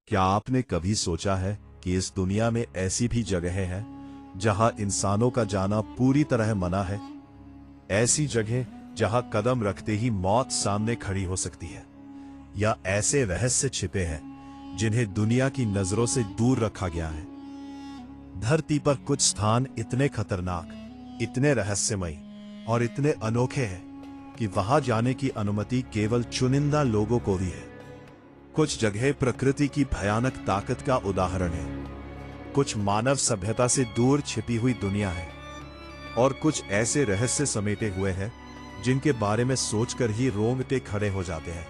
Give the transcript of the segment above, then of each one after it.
क्या आपने कभी सोचा है कि इस दुनिया में ऐसी भी जगह है जहां इंसानों का जाना पूरी तरह मना है? ऐसी जगह जहां कदम रखते ही मौत सामने खड़ी हो सकती है, या ऐसे रहस्य छिपे हैं जिन्हें दुनिया की नजरों से दूर रखा गया है। धरती पर कुछ स्थान इतने खतरनाक, इतने रहस्यमयी और इतने अनोखे हैं कि वहां जाने की अनुमति केवल चुनिंदा लोगों को ही है। कुछ जगह प्रकृति की भयानक ताकत का उदाहरण है, कुछ मानव सभ्यता से दूर छिपी हुई दुनिया है, और कुछ ऐसे रहस्य समेटे हुए हैं जिनके बारे में सोचकर ही रोंगटे खड़े हो जाते हैं।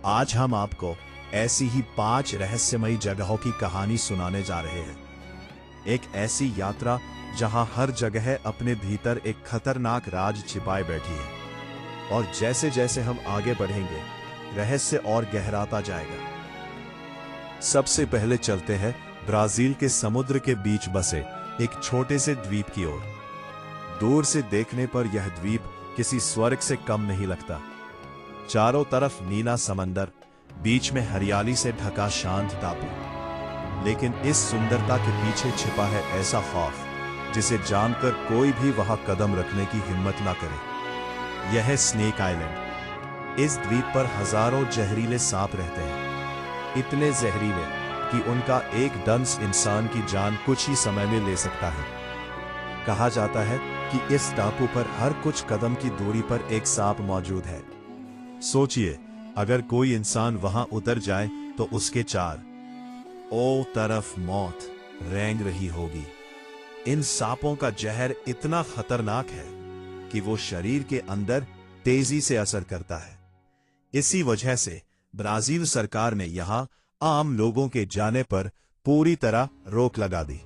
आज हम आपको ऐसी ही 5 रहस्यमयी जगहों की कहानी सुनाने जा रहे हैं। एक ऐसी यात्रा जहां हर जगह अपने भीतर एक खतरनाक राज छिपाए बैठी है, और जैसे जैसे हम आगे बढ़ेंगे रहस्य और गहराता जाएगा। सबसे पहले चलते हैं ब्राजील के समुद्र के बीच बसे एक छोटे से द्वीप की ओर। दूर से देखने पर यह द्वीप किसी स्वर्ग से कम नहीं लगता। चारों तरफ नीला समंदर, बीच में हरियाली से ढका शांत टापू। लेकिन इस सुंदरता के पीछे छिपा है ऐसा खौफ जिसे जानकर कोई भी वहां कदम रखने की हिम्मत ना करे। यह है स्नेक आइलैंड। इस द्वीप पर हजारों जहरीले सांप रहते हैं, इतने जहरीले कि उनका एक दंश इंसान की जान कुछ ही समय में ले सकता है। कहा जाता है कि इस टापू पर हर कुछ कदम की दूरी पर एक सांप मौजूद है। सोचिए, अगर कोई इंसान वहां उतर जाए तो उसके चारों तरफ मौत रेंग रही होगी। इन सांपों का जहर इतना खतरनाक है कि वो शरीर के अंदर तेजी से असर करता है। इसी वजह से ब्राजील सरकार ने यहां आम लोगों के जाने पर पूरी तरह रोक लगा दी।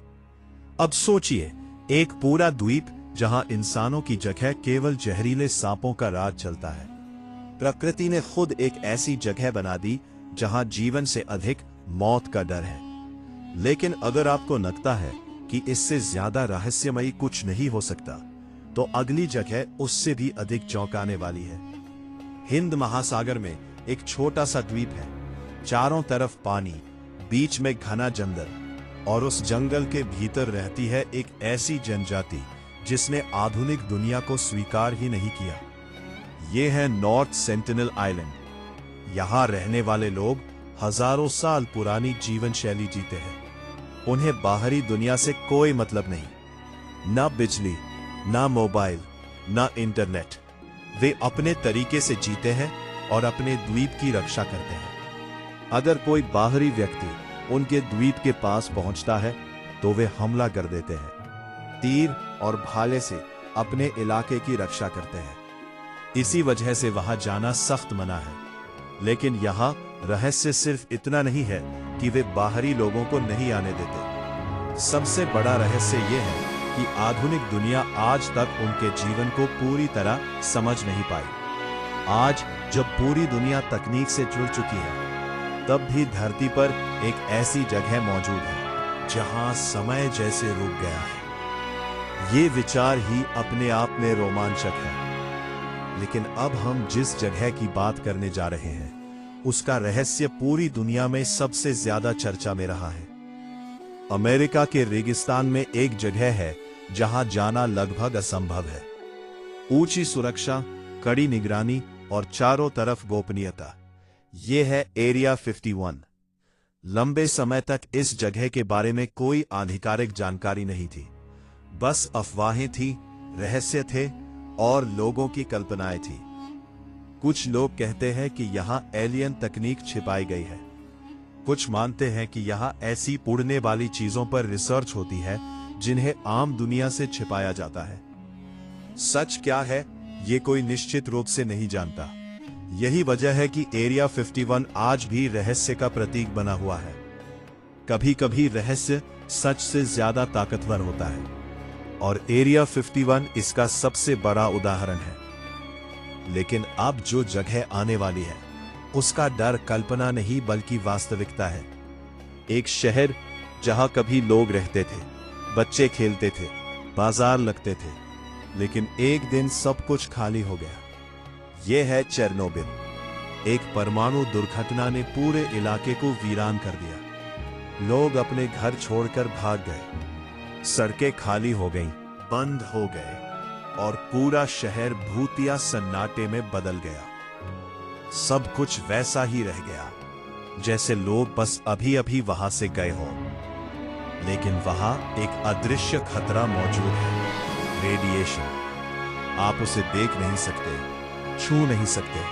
अब सोचिए, एक पूरा द्वीप जहां इंसानों की जगह केवल जहरीले सांपों का राज चलता है। प्रकृति ने खुद एक ऐसी जगह बना दी जहां जीवन से अधिक मौत का डर है। लेकिन अगर आपको लगता है कि इससे ज्यादा रहस्यमयी कुछ नहीं हो सकता, तो अगली जगह उससे भी अधिक चौंकाने वाली है। हिंद महासागर में एक छोटा सा द्वीप है। चारों तरफ पानी, बीच में घना जंगल, और उस जंगल के भीतर रहती है एक ऐसी जनजाति जिसने आधुनिक दुनिया को स्वीकार ही नहीं किया। ये है नॉर्थ सेंटिनल आइलैंड। यहां रहने वाले लोग हजारों साल पुरानी जीवन शैली जीते हैं। उन्हें बाहरी दुनिया से कोई मतलब नहीं, ना बिजली, ना मोबाइल, ना इंटरनेट। वे अपने तरीके से जीते हैं और अपने द्वीप की रक्षा करते हैं। अगर कोई बाहरी व्यक्ति उनके द्वीप के पास पहुंचता है तो वे हमला कर देते हैं। तीर और भाले से अपने इलाके की रक्षा करते हैं। इसी वजह से वहां जाना सख्त मना है। लेकिन यहां रहस्य सिर्फ इतना नहीं है कि वे बाहरी लोगों को नहीं आने देते। सबसे बड़ा रहस्य यह है कि आधुनिक दुनिया आज तक उनके जीवन को पूरी तरह समझ नहीं पाई। आज जब पूरी दुनिया तकनीक से जुड़ चुकी है, तब भी धरती पर एक ऐसी जगह मौजूद है जहां समय जैसे रुक गया है। ये विचार ही अपने आप में रोमांचक है। लेकिन अब हम जिस जगह की बात करने जा रहे हैं, उसका रहस्य पूरी दुनिया में सबसे ज्यादा चर्चा में रहा है। अमेरिका के रेगिस्तान में एक जगह है जहां जाना लगभग असंभव है। ऊंची सुरक्षा, कड़ी निगरानी और चारों तरफ गोपनीयता। यह है एरिया 51। लंबे समय तक इस जगह के बारे में कोई आधिकारिक जानकारी नहीं थी। बस अफवाहें थी, रहस्य थे और लोगों की कल्पनाएं थी। कुछ लोग कहते हैं कि यहां एलियन तकनीक छिपाई गई है। कुछ मानते हैं कि यहां ऐसी उड़ने वाली चीजों पर रिसर्च होती है जिन्हें आम दुनिया से छिपाया जाता है। सच क्या है, ये कोई निश्चित रूप से नहीं जानता। यही वजह है कि एरिया 51 आज भी रहस्य का प्रतीक बना हुआ है। कभी कभी रहस्य सच से ज्यादा ताकतवर होता है, और एरिया 51 इसका सबसे बड़ा उदाहरण है। लेकिन अब जो जगह आने वाली है, उसका डर कल्पना नहीं बल्कि वास्तविकता है। एक शहर जहां कभी लोग रहते थे, बच्चे खेलते थे, बाजार लगते थे, लेकिन एक दिन सब कुछ खाली हो गया। यह है चेरनोबिल। एक परमाणु दुर्घटना ने पूरे इलाके को वीरान कर दिया। लोग अपने घर छोड़कर भाग गए, सड़कें खाली हो गईं, बंद हो गए और पूरा शहर भूतिया सन्नाटे में बदल गया। सब कुछ वैसा ही रह गया जैसे लोग बस अभी अभी वहां से गए हों। लेकिन वहां एक अदृश्य खतरा मौजूद है, रेडिएशन। आप उसे देख नहीं सकते, छू नहीं सकते,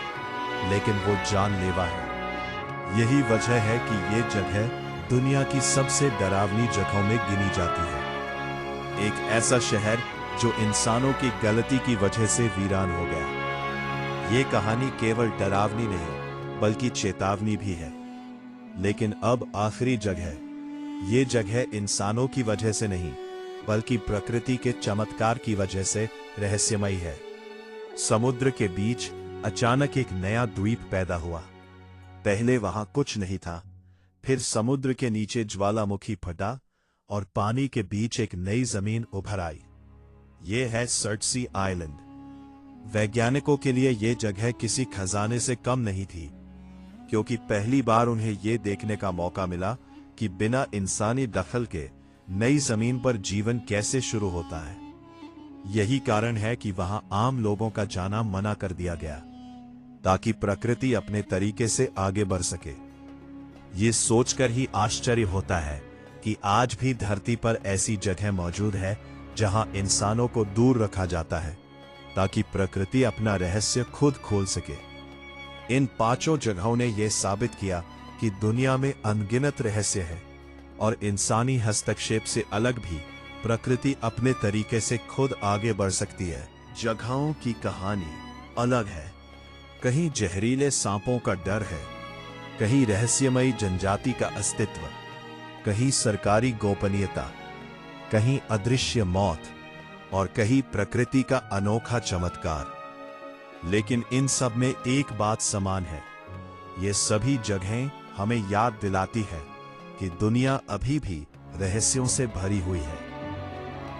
लेकिन वो जानलेवा है। यही वजह है कि ये जगह दुनिया की सबसे डरावनी जगहों में गिनी जाती है। एक ऐसा शहर जो इंसानों की गलती की वजह से वीरान हो गया। ये कहानी केवल डरावनी नहीं बल्कि चेतावनी भी है। लेकिन अब आखिरी जगह, ये जगह इंसानों की वजह से नहीं बल्कि प्रकृति के चमत्कार की वजह से रहस्यमयी है। समुद्र के बीच अचानक एक नया द्वीप पैदा हुआ। पहले वहां कुछ नहीं था, फिर समुद्र के नीचे ज्वालामुखी फटा और पानी के बीच एक नई जमीन उभर आई। यह है सर्टसी आइलैंड। वैज्ञानिकों के लिए यह जगह किसी खजाने से कम नहीं थी, क्योंकि पहली बार उन्हें यह देखने का मौका मिला कि बिना इंसानी दखल के नई जमीन पर जीवन कैसे शुरू होता है। यही कारण है कि वहां आम लोगों का जाना मना कर दिया गया, ताकि प्रकृति अपने तरीके से आगे बढ़ सके। ये सोचकर ही आश्चर्य होता है कि आज भी धरती पर ऐसी जगह मौजूद है जहां इंसानों को दूर रखा जाता है, ताकि प्रकृति अपना रहस्य खुद खोल सके। इन 5 जगहों ने यह साबित किया कि दुनिया में अनगिनत रहस्य है और इंसानी हस्तक्षेप से अलग भी प्रकृति अपने तरीके से खुद आगे बढ़ सकती है। जगहों की कहानी अलग है। कहीं जहरीले सांपों का डर है, कहीं रहस्यमयी जनजाति का अस्तित्व, कहीं सरकारी गोपनीयता, कहीं अदृश्य मौत और कहीं प्रकृति का अनोखा चमत्कार। लेकिन इन सब में एक बात समान है, ये सभी जगहें हमें याद दिलाती है कि दुनिया अभी भी रहस्यों से भरी हुई है।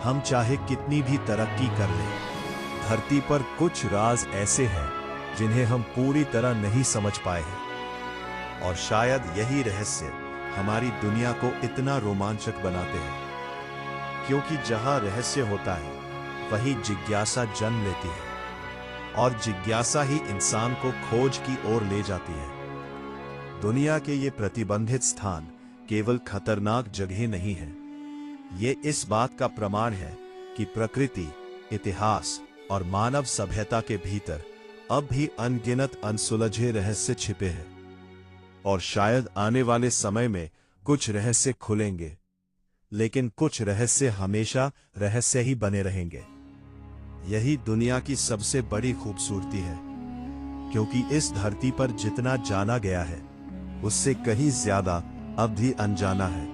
हम चाहे कितनी भी तरक्की कर लें, धरती पर कुछ राज ऐसे हैं जिन्हें हम पूरी तरह नहीं समझ पाए हैं। और शायद यही रहस्य हमारी दुनिया को इतना रोमांचक बनाते हैं, क्योंकि जहां रहस्य होता है वहीं जिज्ञासा जन्म लेती है, और जिज्ञासा ही इंसान को खोज की ओर ले जाती है। दुनिया के ये प्रतिबंधित स्थान केवल खतरनाक जगह नहीं है, ये इस बात का प्रमाण है कि प्रकृति, इतिहास और मानव सभ्यता के भीतर अब भी अनगिनत अनसुलझे रहस्य छिपे हैं। और शायद आने वाले समय में कुछ रहस्य खुलेंगे, लेकिन कुछ रहस्य हमेशा रहस्य ही बने रहेंगे। यही दुनिया की सबसे बड़ी खूबसूरती है, क्योंकि इस धरती पर जितना जाना गया है उससे कहीं ज्यादा अब भी अनजाना है।